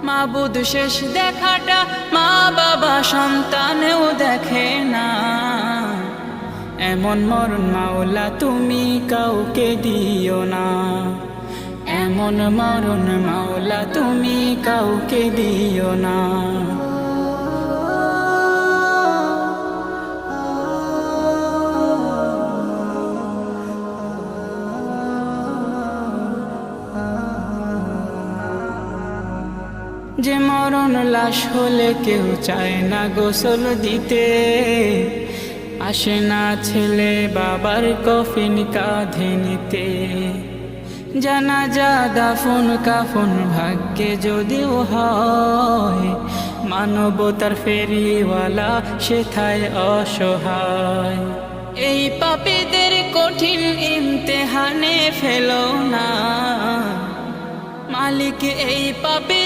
মাবুদ শেষ দেখাটা মা বাবা সন্তানেও দেখে না। এমন মরণ মাওলা তুমি কাউকে দিও না, এমন মরণ মাওলা তুমি কাউকে দিও না। যে মরণ লাশ হলে কেউ চায় না গোসল দিতে, আসে না ছেলে বাবার কফিন কাঁধে নিতে। জানাজা দাফন কাফন ভাগ্যে যদিও হয়, মানবতার ফেরিওয়ালা সেথায় অসহায়। এই পাপীদের কঠিন ইমতেহানে ফেলো না, মালিক এই পাপী